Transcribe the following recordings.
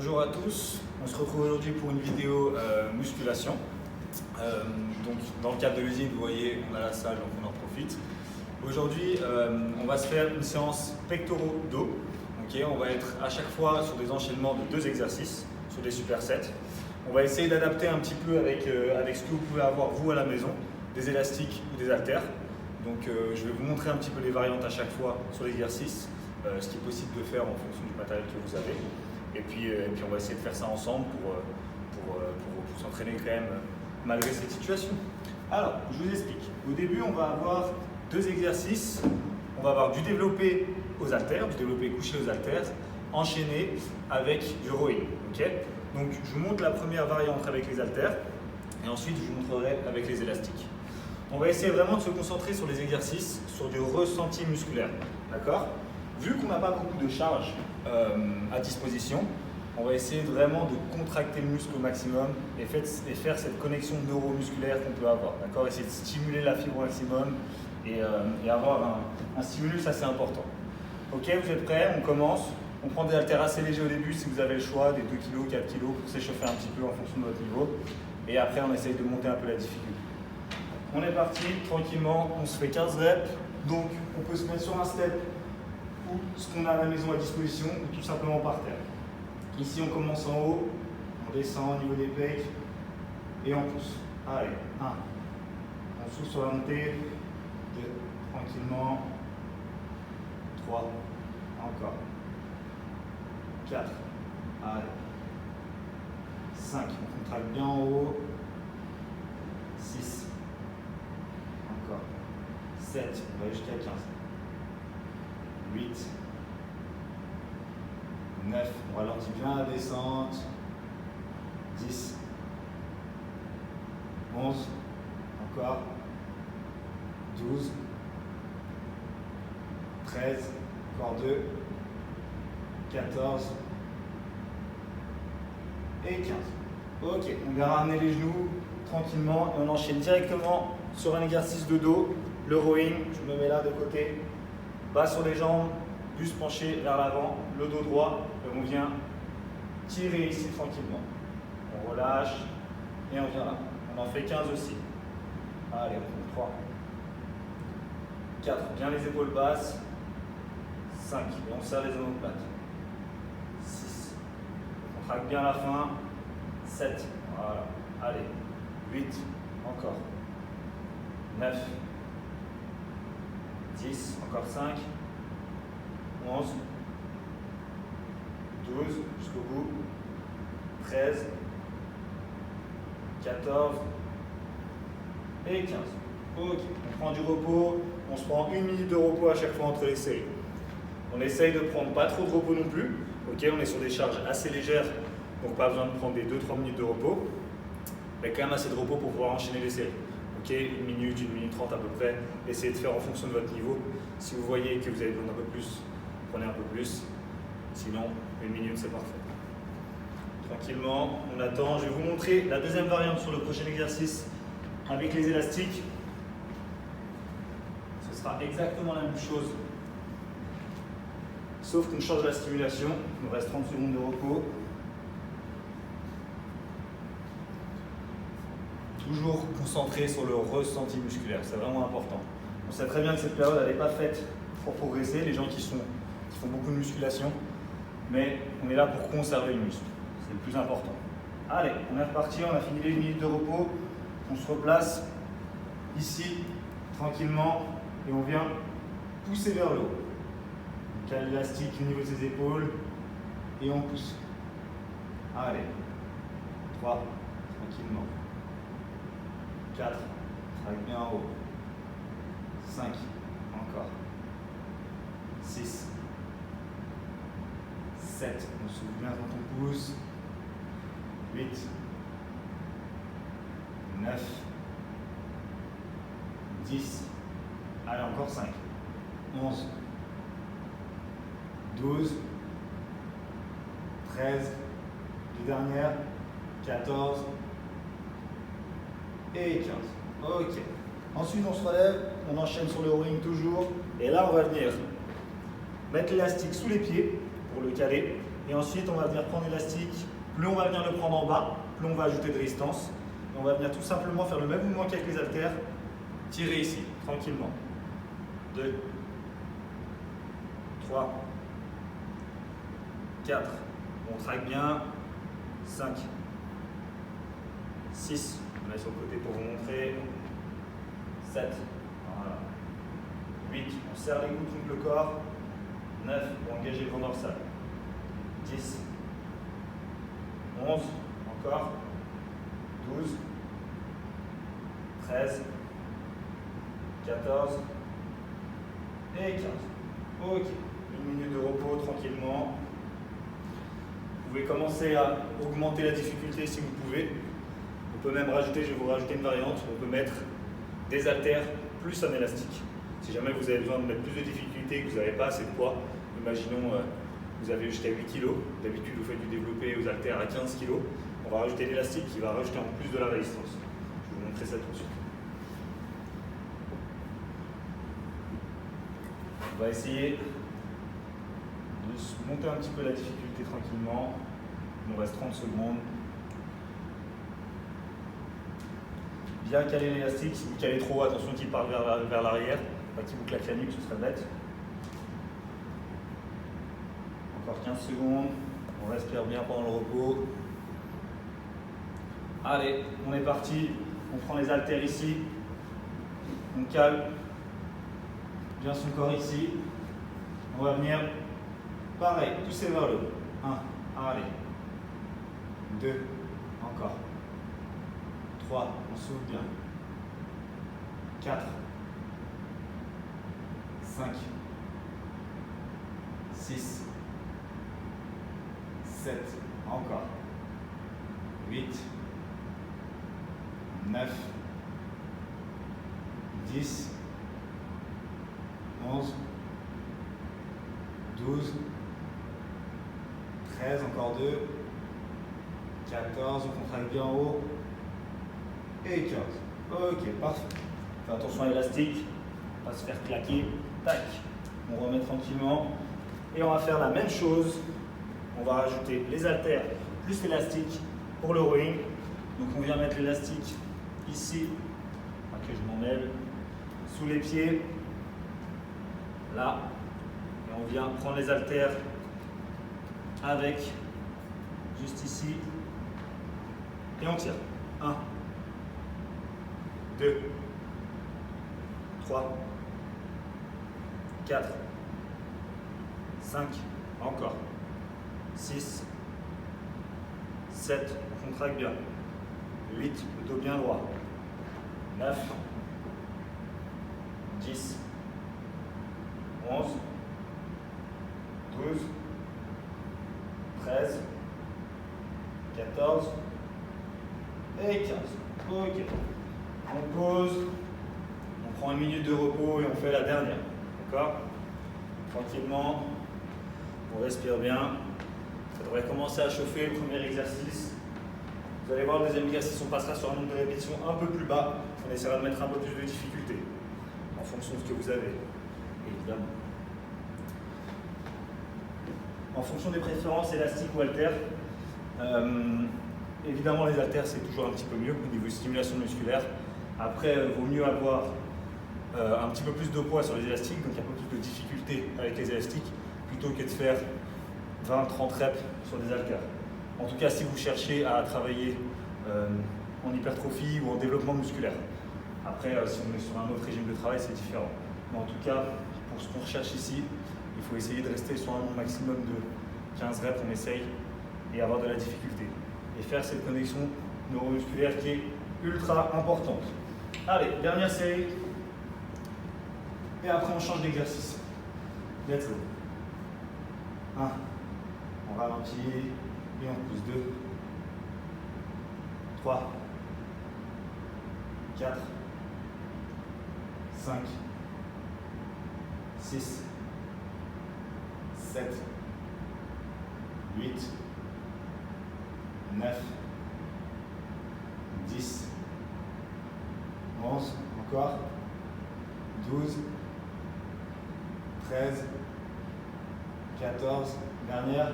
Bonjour à tous, on se retrouve aujourd'hui pour une vidéo musculation. Donc dans le cadre de l'usine, vous voyez, on a la salle, donc on en profite. Aujourd'hui, on va se faire une séance pectoraux dos. Okay, on va être à chaque fois sur des enchaînements de 2 exercices, sur des supersets. On va essayer d'adapter un petit peu avec ce que vous pouvez avoir vous à la maison, des élastiques ou des haltères. Donc je vais vous montrer un petit peu les variantes à chaque fois sur l'exercice, ce qui est possible de faire en fonction du matériel que vous avez. Et puis on va essayer de faire ça ensemble pour s'entraîner quand même malgré cette situation. Alors, je vous explique. Au début, on va avoir 2 exercices. On va avoir du développé aux haltères, du développé couché aux haltères, enchaîné avec du rowing. Okay, donc, je vous montre la première variante avec les haltères et ensuite je vous montrerai avec les élastiques. On va essayer vraiment de se concentrer sur les exercices, sur du ressenti musculaire. D'accord ? Vu qu'on n'a pas beaucoup de charge à disposition, on va essayer vraiment de contracter le muscle au maximum et faire cette connexion neuromusculaire qu'on peut avoir. D'accord ? Essayer de stimuler la fibre au maximum et avoir un stimulus assez important. Ok, vous êtes prêts? On commence. On prend des haltères assez légers au début si vous avez le choix, des 2 kg, 4 kg pour s'échauffer un petit peu en fonction de votre niveau. Et après, on essaye de monter un peu la difficulté. On est parti, tranquillement, on se fait 15 reps. Donc, on peut se mettre sur un step ou ce qu'on a à la maison à disposition ou tout simplement par terre. Ici, on commence en haut, on descend au niveau des pecs et on pousse. Allez, 1. On souffle sur la montée, 2, tranquillement, 3, encore, 4, allez, 5, on contracte bien en haut, 6, encore, 7, on va aller jusqu'à 15, 8, 9, on ralentit bien la descente, 10, 11, encore, 12, 13, encore 2, 14 et 15. Ok, on va ramener les genoux tranquillement et on enchaîne directement sur un exercice de dos, le rowing. Je me mets là de côté, bas sur les jambes, buste penché vers l'avant, le dos droit et on vient tirer ici tranquillement. On relâche et on vient là. On en fait 15 aussi. Allez, on fait 3, 4, bien les épaules basses, 5, et on serre les omoplates, 6, on contracte bien la fin, 7, voilà, allez, 8, encore, 9, 10, encore 5, 11, 12, jusqu'au bout, 13, 14 et 15. Ok, on prend du repos, on se prend 1 minute de repos à chaque fois entre les séries. On essaye de prendre pas trop de repos non plus. Ok, on est sur des charges assez légères, donc pas besoin de prendre des 2-3 minutes de repos, mais quand même assez de repos pour pouvoir enchaîner les séries. Ok, 1 minute, 1 minute 30 à peu près. Essayez de faire en fonction de votre niveau. Si vous voyez que vous avez besoin d'un peu plus, prenez un peu plus. Sinon, 1 minute, c'est parfait. Tranquillement, on attend. Je vais vous montrer la deuxième variante sur le prochain exercice avec les élastiques. Ce sera exactement la même chose, sauf qu'on change la stimulation. Il nous reste 30 secondes de repos. Toujours concentré sur le ressenti musculaire, c'est vraiment important. On sait très bien que cette période elle n'est pas faite pour progresser, les gens qui font beaucoup de musculation, mais on est là pour conserver le muscle, c'est le plus important. Allez, on est reparti, on a fini les 1 minute de repos, on se replace ici, tranquillement, et on vient pousser vers le haut. On cale l'élastique au niveau de ses épaules, et on pousse. Allez, 3, tranquillement. 4, travaille bien en haut. 5, encore. 6, 7, on souffle bien quand on pousse. 8, 9, 10, allez encore 5, 11, 12, 13, les dernières, 14, et 15. Ok. Ensuite, on se relève, on enchaîne sur le rowing toujours. Et là, on va venir mettre l'élastique sous les pieds pour le caler. Et ensuite, on va venir prendre l'élastique. Plus on va venir le prendre en bas, plus on va ajouter de résistance. Et on va venir tout simplement faire le même mouvement qu'avec les haltères. Tirer ici, tranquillement. 2, 3, 4. On traque bien. 5, 6. On met sur le côté pour vous montrer. 7. Voilà. 8. On serre les coudes contre le corps. 9. Pour engager le vent dorsal. 10. 11. Encore. 12. 13. 14. Et 15. Ok. Une minute de repos tranquillement. Vous pouvez commencer à augmenter la difficulté si vous pouvez. On peut même rajouter, je vais vous rajouter une variante, on peut mettre des haltères plus un élastique. Si jamais vous avez besoin de mettre plus de difficulté et que vous n'avez pas assez de poids, imaginons vous avez jusqu'à 8 kg, d'habitude vous faites du développé aux haltères à 15 kg, on va rajouter l'élastique qui va rajouter en plus de la résistance. Je vais vous montrer ça tout de suite. On va essayer de monter un petit peu la difficulté tranquillement. Il nous reste 30 secondes. Bien caler l'élastique. Si vous calez trop haut, attention qu'il parte vers l'arrière, pas qu'il vous claque la nuque, ce serait bête. Encore 15 secondes. On respire bien pendant le repos. Allez, on est parti. On prend les haltères ici. On cale bien son corps ici. On va venir, pareil, pousser vers le haut. 1, allez. 2, encore. 3, on souffle bien. 4, 5, 6, 7, encore. 8, 9, 10, 11, 12, 13, encore 2, 14, on contracte bien en haut, et 15. Ok, parfait. Faites attention à l'élastique, pas se faire claquer. Tac, on remet tranquillement. Et on va faire la même chose. On va rajouter les haltères plus l'élastique pour le rowing. Donc on vient mettre l'élastique ici, ok, je m'en mêle, sous les pieds, là. Et on vient prendre les haltères avec, juste ici, et on tire. 1, 2, 3, 4, 5, encore, 6, 7, on contracte bien, 8, le dos bien droit, 9, 10, 11, 12, 13, 14 et 15. Ok. On pose, on prend une minute de repos et on fait la dernière. D'accord? Tranquillement, on respire bien. Ça devrait commencer à chauffer le premier exercice. Vous allez voir, le deuxième exercice, on passera sur un nombre de répétitions un peu plus bas. On essaiera de mettre un peu plus de difficulté en fonction de ce que vous avez, évidemment. En fonction des préférences élastiques ou haltères, évidemment les haltères c'est toujours un petit peu mieux au niveau de stimulation musculaire. Après, il vaut mieux avoir un petit peu plus de poids sur les élastiques, donc un peu plus de difficulté avec les élastiques, plutôt que de faire 20-30 reps sur des haltères. En tout cas, si vous cherchez à travailler en hypertrophie ou en développement musculaire. Après, si on est sur un autre régime de travail, c'est différent. Mais en tout cas, pour ce qu'on recherche ici, il faut essayer de rester sur un maximum de 15 reps, on essaye, et avoir de la difficulté. Et faire cette connexion neuromusculaire qui est ultra importante. Allez, dernière série. Et après, on change d'exercice. Let's go. 1. On ralentit et on pousse. 2. 3. 4. 5. 6. 7. 8. 9. 10. 11. Encore. 12. 13. 14. Dernière.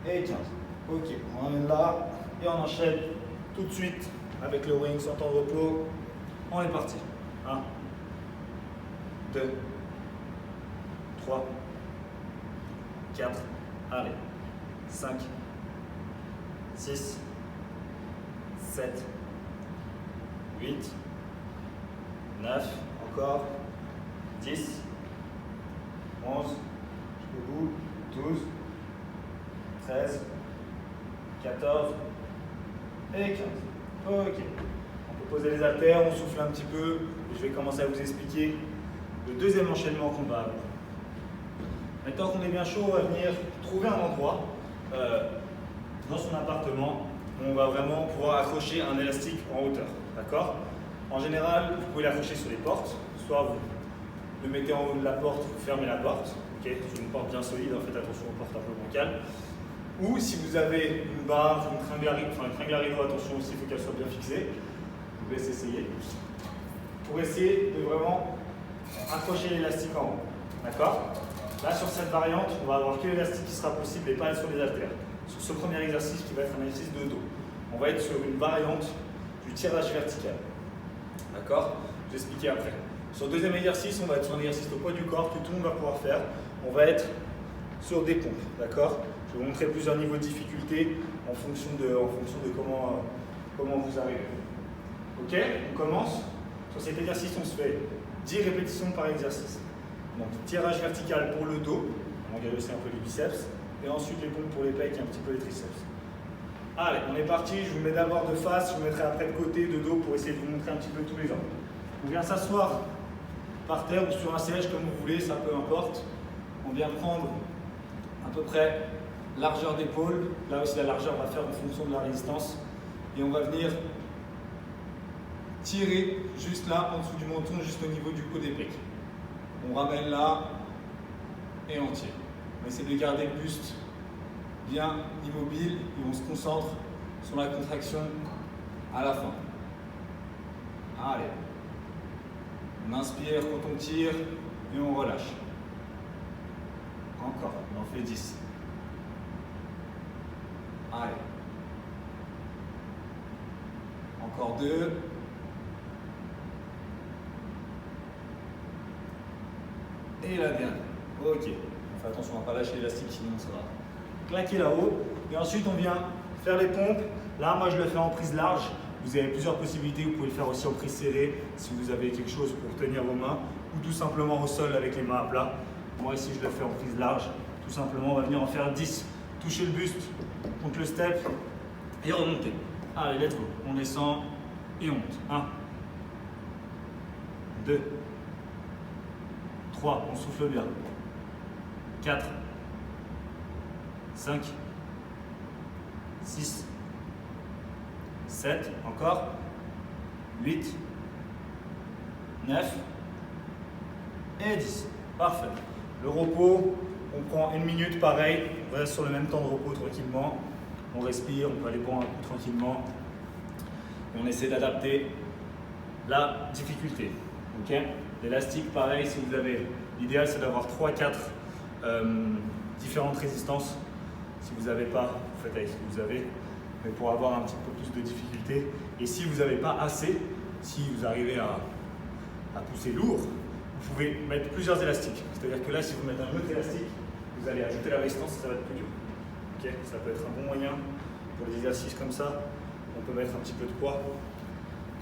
et 15. Ok, on ramène là et on enchaîne tout de suite avec le wing sans temps de repos. On est parti. 1, 2, 3, 4, allez, 5, 6, 7, 8, 9, encore, 10, 11, jusqu'au bout, 12, 13, 14 et 15. Ok. On peut poser les haltères, on souffle un petit peu et je vais commencer à vous expliquer le deuxième enchaînement qu'on va avoir. Maintenant qu'on est bien chaud, on va venir trouver un endroit dans son appartement où on va vraiment pouvoir accrocher un élastique en hauteur. D'accord? En général, vous pouvez l'accrocher sur les portes, soit vous le mettez en haut de la porte, vous fermez la porte. Okay, c'est une porte bien solide, en fait attention aux portes un peu bancales. Ou si vous avez une barre, une tringle à rideau, attention aussi, il faut qu'elle soit bien fixée. Je vous laisse essayer. Pour essayer de vraiment accrocher l'élastique en haut. D'accord? Là, sur cette variante, on va avoir que l'élastique qui sera possible et pas sur les haltères. Sur ce premier exercice qui va être un exercice de dos. On va être sur une variante du tirage vertical. D'accord? Je vais expliquer après. Sur le deuxième exercice, on va être sur un exercice au poids du corps que tout le monde va pouvoir faire. On va être sur des pompes. D'accord? Je vais vous montrer plusieurs niveaux de difficulté en fonction de comment vous arrivez. Ok? On commence. Sur cet exercice, on se fait 10 répétitions par exercice. Donc, tirage vertical pour le dos, on va aussi un peu les biceps, et ensuite les pompes pour les pecs et un petit peu les triceps. Allez, on est parti. Je vous mets d'abord de face, je vous mettrai après de côté, de dos, pour essayer de vous montrer un petit peu tous les angles. On vient s'asseoir par terre ou sur un siège comme vous voulez, ça peu importe. On vient prendre à peu près largeur d'épaule. Là aussi, la largeur va faire en fonction de la résistance. Et on va venir tirer juste là, en dessous du menton, juste au niveau du haut des briques. On ramène là et on tire. On essaie de garder le buste bien immobile et on se concentre sur la contraction à la fin. Allez. On inspire quand on tire et on relâche. Encore, on en fait 10. Allez. Encore 2. Et la dernière. Ok. On fait attention à ne pas lâcher l'élastique, sinon ça va claquer là-haut. Et ensuite, on vient faire les pompes. Là, moi, je le fais en prise large. Vous avez plusieurs possibilités. Vous pouvez le faire aussi en prise serrée si vous avez quelque chose pour tenir vos mains, ou tout simplement au sol avec les mains à plat. Moi, ici, je le fais en prise large. Tout simplement, on va venir en faire 10. Toucher le buste contre le step et remonter. Allez, let's go. On descend et on monte. 1, 2, 3, on souffle bien. 4, 5, 6, 7, encore. 8, 9 et 10. Parfait. Le repos, on prend 1 minute, pareil. On reste sur le même temps de repos tranquillement. On respire, on peut aller boire un coup tranquillement. Et on essaie d'adapter la difficulté. Okay, l'élastique, pareil, si vous avez, l'idéal c'est d'avoir 3-4 différentes résistances. Si vous n'avez pas, vous faites avec ce que vous avez, mais pour avoir un petit peu plus de difficulté. Et si vous n'avez pas assez, si vous arrivez à pousser lourd, vous pouvez mettre plusieurs élastiques. C'est-à-dire que là, si vous mettez un autre élastique, vous allez ajouter la résistance et ça va être plus dur. Okay, ça peut être un bon moyen pour des exercices comme ça. On peut mettre un petit peu de poids,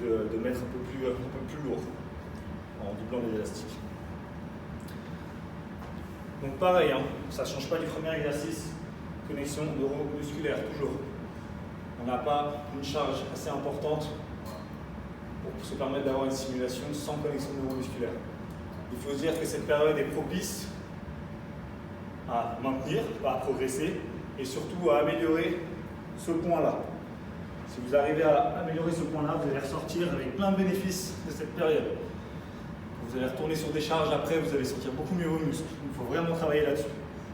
de mettre un peu plus lourd en doublant les élastiques. Donc pareil, hein, ça ne change pas du premier exercice, connexion neuromusculaire, toujours. On n'a pas une charge assez importante pour se permettre d'avoir une simulation sans connexion neuromusculaire. Il faut se dire que cette période est propice à maintenir, pas à progresser, et surtout à améliorer ce point-là. Si vous arrivez à améliorer ce point-là, vous allez ressortir avec plein de bénéfices de cette période. Vous allez retourner sur des charges après, vous allez sentir beaucoup mieux vos muscles. Il faut vraiment travailler là-dessus.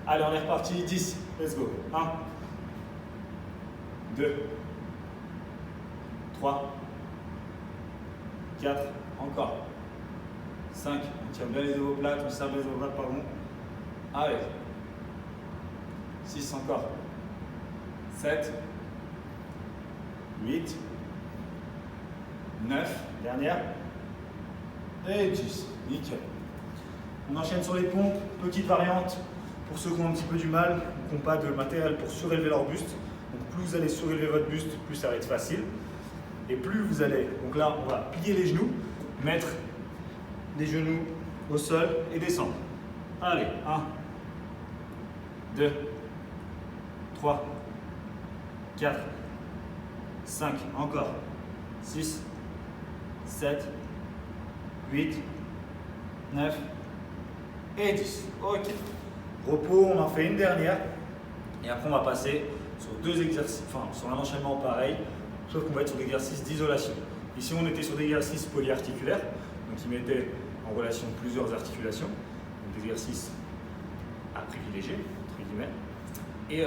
Allez, on est reparti. 10. Let's go. 1, 2, 3, 4, encore. 5, on tient bien les omoplates, on serre les omoplates, pardon. Allez. 6 encore. 7, 8, 9, dernière, et 10. Nickel. On enchaîne sur les pompes, petite variante pour ceux qui ont un petit peu du mal ou qui n'ont pas de matériel pour surélever leur buste. Donc plus vous allez surélever votre buste, plus ça va être facile. Et plus vous allez, donc là on va plier les genoux, mettre les genoux au sol et descendre. Allez, 1, 2, 3, 4, 5, encore, 6, 7, 8, 9 et 10. Ok. Repos, on en fait une dernière. Et après, on va passer sur deux exercices, enfin sur un enchaînement pareil, sauf qu'on va être sur l'exercice d'isolation. Ici, on était sur des exercices polyarticulaires, donc qui mettaient en relation plusieurs articulations, donc des exercices à privilégier, entre guillemets. Et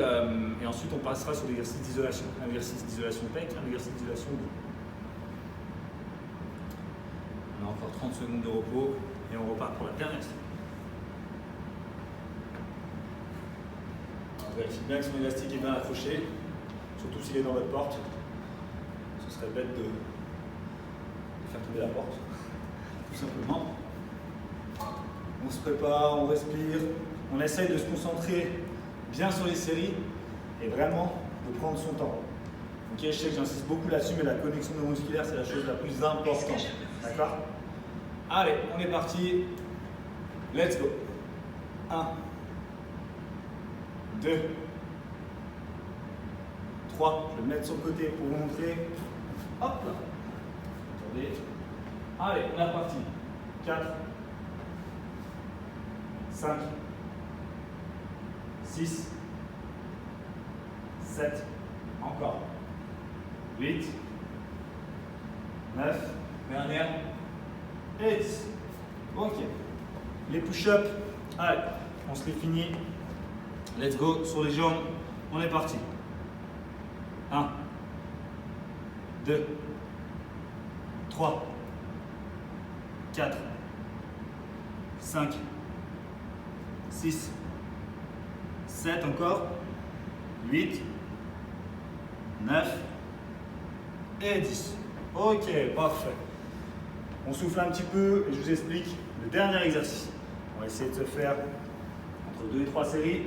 ensuite, on passera sur l'exercice d'isolation. Un exercice d'isolation pec, un exercice d'isolation dos. On a encore 30 secondes de repos et on repart pour la dernière série. On vérifie bien que son élastique est bien accroché, surtout s'il est dans votre porte. Ce serait bête de faire tomber la porte, tout simplement. On se prépare, on respire, on essaye de se concentrer bien sur les séries et vraiment de prendre son temps. Ok, je sais que j'insiste beaucoup là-dessus, mais la connexion neuromusculaire, c'est la chose la plus importante. D'accord? Allez, on est parti. Let's go. 1, 2, 3. Je vais me mettre sur le côté pour vous montrer. Hop là. Attendez. Allez, on est parti. 4, 5, 6, 7, encore, 8, 9, dernière, et 10. Ok. Les push-ups, allez, on se les finit. Let's go, sur les jambes, on est parti. 1, 2, 3, 4, 5, 6, 7 encore, 8, 9 et 10. Ok, parfait. On souffle un petit peu et je vous explique le dernier exercice. On va essayer de se faire entre 2 et 3 séries.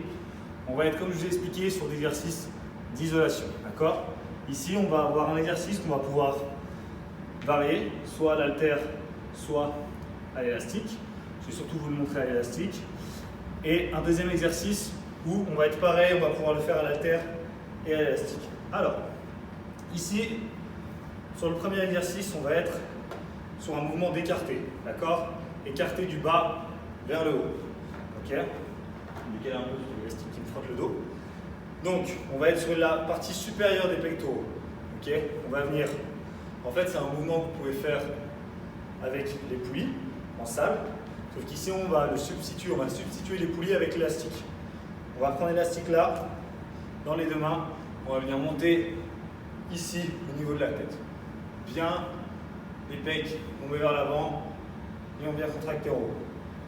On va être, comme je vous ai expliqué, sur des exercices d'isolation. D'accord? Ici, on va avoir un exercice qu'on va pouvoir varier, soit à l'haltère, soit à l'élastique. Je vais surtout vous le montrer à l'élastique. Et un deuxième exercice où on va être pareil, on va pouvoir le faire à l'haltère et à l'élastique. Alors, ici, sur le premier exercice, on va être sur un mouvement d'écarté, d'accord? Écarté du bas vers le haut. Ok? Je vais décaler un peu sur l'élastique qui me frotte le dos. Donc, on va être sur la partie supérieure des pectoraux. Ok? On va venir. En fait, c'est un mouvement que vous pouvez faire avec les poulies en salle. Sauf qu'ici, on va substituer les poulies avec l'élastique. On va prendre l'élastique là, dans les deux mains. On va venir monter ici, au niveau de la tête. Bien, les pecs, on met vers l'avant et on vient contracter en haut.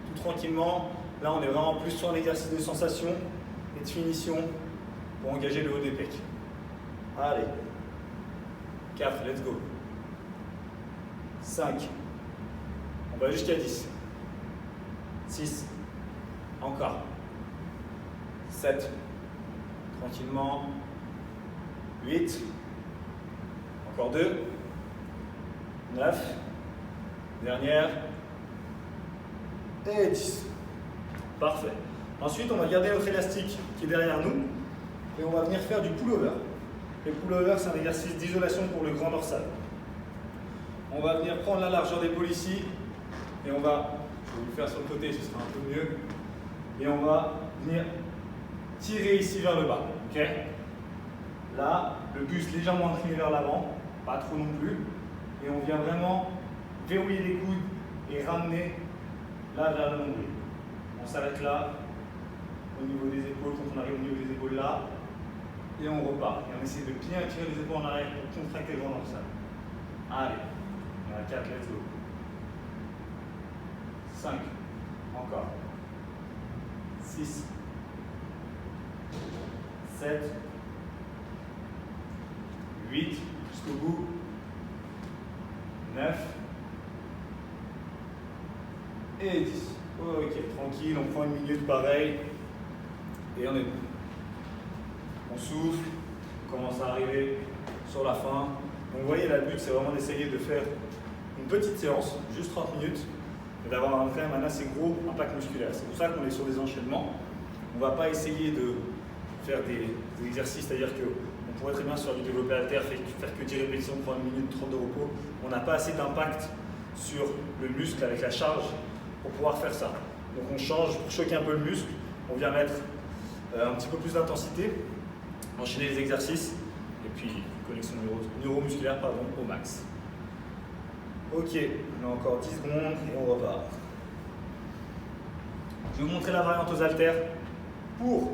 Tout tranquillement. Là, on est vraiment plus sur un exercice de sensation et de finition pour engager le haut des pecs. Allez. 4, let's go. 5. On va jusqu'à 10. 6. Encore. 7. Tranquillement. 8. Encore 2. 9. Dernière. Et 10. Parfait. Ensuite, on va garder notre élastique qui est derrière nous et on va venir faire du pull-over. Le pull-over, c'est un exercice d'isolation pour le grand dorsal. On va venir prendre la largeur d'épaule ici et on va, je vais vous le faire sur le côté, ce sera un peu mieux, et on va venir tirer ici vers le bas. Ok? Là, le buste légèrement incliné vers l'avant, pas trop non plus, et on vient vraiment verrouiller les coudes et ramener là vers le nombril. On s'arrête là, au niveau des épaules, quand on arrive au niveau des épaules là, et on repart. Et on essaie de bien tirer les épaules en arrière pour contracter le grand dorsal. Allez, on a 4, let's go. 5, encore. 6, 7, 8, jusqu'au bout. 9 et 10. Ok, tranquille, on prend une minute pareil et on est bon. On souffle, on commence à arriver sur la fin. Donc vous voyez, le but c'est vraiment d'essayer de faire une petite séance, juste 30 minutes, et d'avoir quand même un assez gros impact musculaire. C'est pour ça qu'on est sur des enchaînements. On ne va pas essayer de faire des exercices, c'est-à-dire qu'on pourrait très bien sur du développé haltère, faire que 10 répétitions, prendre une minute, 30 de repos. On n'a pas assez d'impact sur le muscle avec la charge pour pouvoir faire ça. Donc on change pour choquer un peu le muscle, on vient mettre un petit peu plus d'intensité, enchaîner les exercices, et puis connexion neuromusculaire au max. Ok, on a encore 10 secondes et on repart. Je vais vous montrer la variante aux haltères pour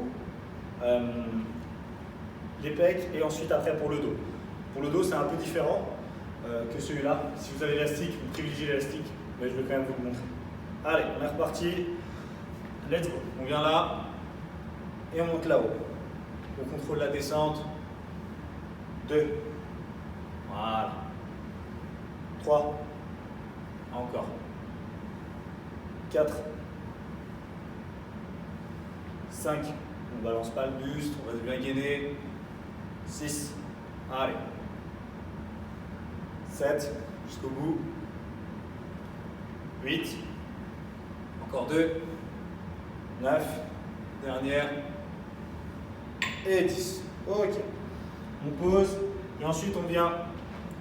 les pecs et ensuite après pour le dos. Pour le dos, c'est un peu différent que celui-là. Si vous avez l'élastique, vous privilégiez l'élastique, mais je vais quand même vous le montrer. Allez, on est reparti. Let's go. On vient là et on monte là-haut. On contrôle la descente. 2. Voilà. 3. Encore. 4. 5. On ne balance pas le buste, on reste bien gainé. 6. Allez. 7. Jusqu'au bout. 8. Encore 2. 9. Dernière. Et 10. Ok. On pose. Et ensuite, on vient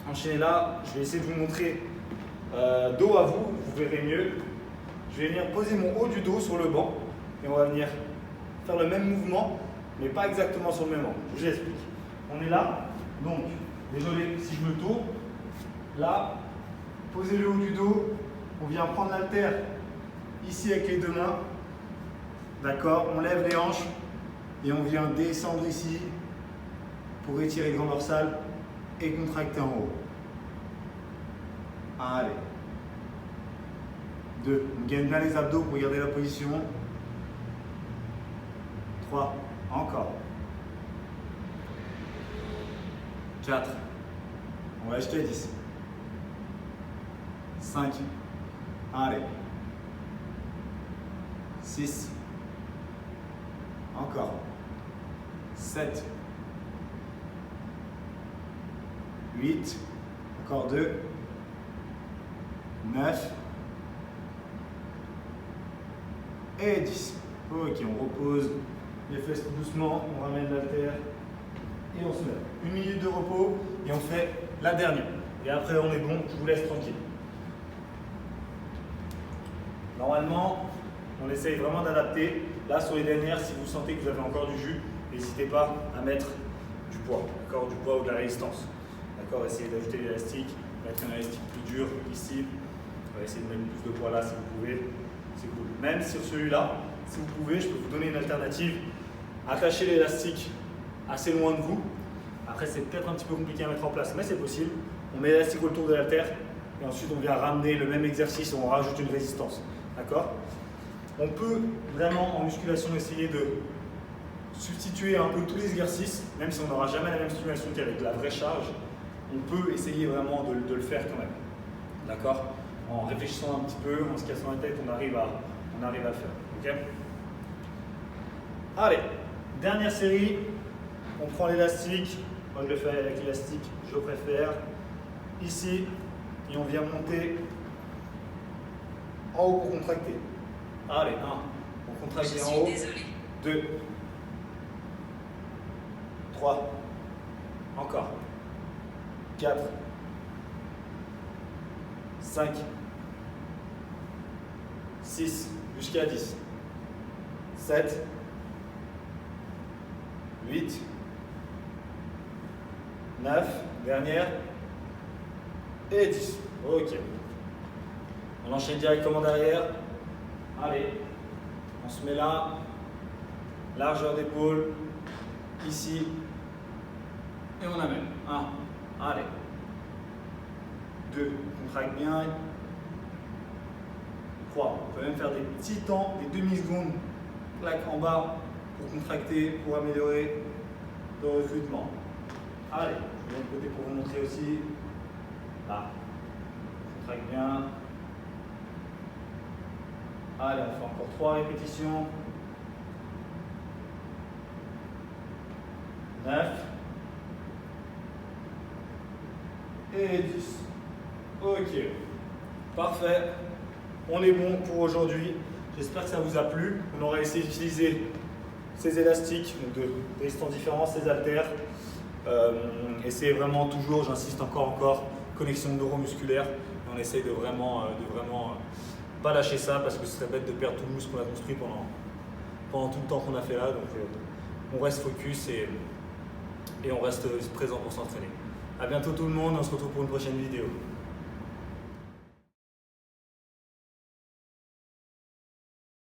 enchaîner là. Je vais essayer de vous montrer dos à vous. Vous verrez mieux. Je vais venir poser mon haut du dos sur le banc. Et on va venir faire le même mouvement, mais pas exactement sur le même angle. Je vous explique. On est là. Donc, désolé si je me tourne. Là, posez le haut du dos. On vient prendre l'haltère ici avec les deux mains. D'accord? On lève les hanches et on vient descendre ici pour étirer le grand dorsal et contracter en haut. Allez. 2. On gagne bien les abdos pour garder la position. 3. Encore. 4. On va acheter 10. 5. Allez. 6. Encore. 7. 8. Encore 2. 9. Et 10. Ok, on repose les fesses tout doucement, on ramène l'haltère et on se lève. Une minute de repos et on fait la dernière. Et après on est bon, je vous laisse tranquille. Normalement, on essaye vraiment d'adapter. Là, sur les dernières, si vous sentez que vous avez encore du jus, n'hésitez pas à mettre du poids, d'accord, du poids ou de la résistance. D'accord, essayez d'ajouter l'élastique, mettre un élastique plus dur ici. On va essayer de mettre plus de poids là si vous pouvez. C'est cool. Même sur celui-là, si vous pouvez, je peux vous donner une alternative. Attachez l'élastique assez loin de vous. Après, c'est peut-être un petit peu compliqué à mettre en place, mais c'est possible. On met l'élastique autour de l'haltère et ensuite on vient ramener le même exercice et on rajoute une résistance. D'accord? On peut vraiment en musculation essayer de substituer un peu tous les exercices, même si on n'aura jamais la même stimulation qu'avec la vraie charge. On peut essayer vraiment de le faire quand même. D'accord? En réfléchissant un petit peu, en se cassant la tête, on arrive à le faire. Okay? Allez, dernière série. On prend l'élastique. Moi, je le fais avec l'élastique, je préfère. Ici, et on vient monter en haut pour contracter. Allez, 1. On contracte en haut. 2. 3. Encore. 4. 5. 6. Jusqu'à 10. 7. 8. 9. Dernière. Et 10. Ok. On enchaîne directement derrière. Allez. On se met là. Largeur d'épaule. Ici. Et on amène. 1. Allez. 2. On contracte bien. 3. On peut même faire des petits temps, des demi-secondes. Claque en bas pour contracter, pour améliorer le recrutement. Allez, je vais de l'autre côté pour vous montrer aussi. Là, on traque bien. Allez, on fait encore 3 répétitions. 9 et 10. Ok, parfait. On est bon pour aujourd'hui. J'espère que ça vous a plu. On aura essayé d'utiliser ces élastiques, donc de résistance différents, ces haltères. Et c'est vraiment toujours, j'insiste encore, connexion neuromusculaire. Et on essaye de vraiment pas lâcher ça parce que ce serait bête de perdre tout le muscle qu'on a construit pendant tout le temps qu'on a fait là. Donc on reste focus et on reste présent pour s'entraîner. A bientôt tout le monde, on se retrouve pour une prochaine vidéo.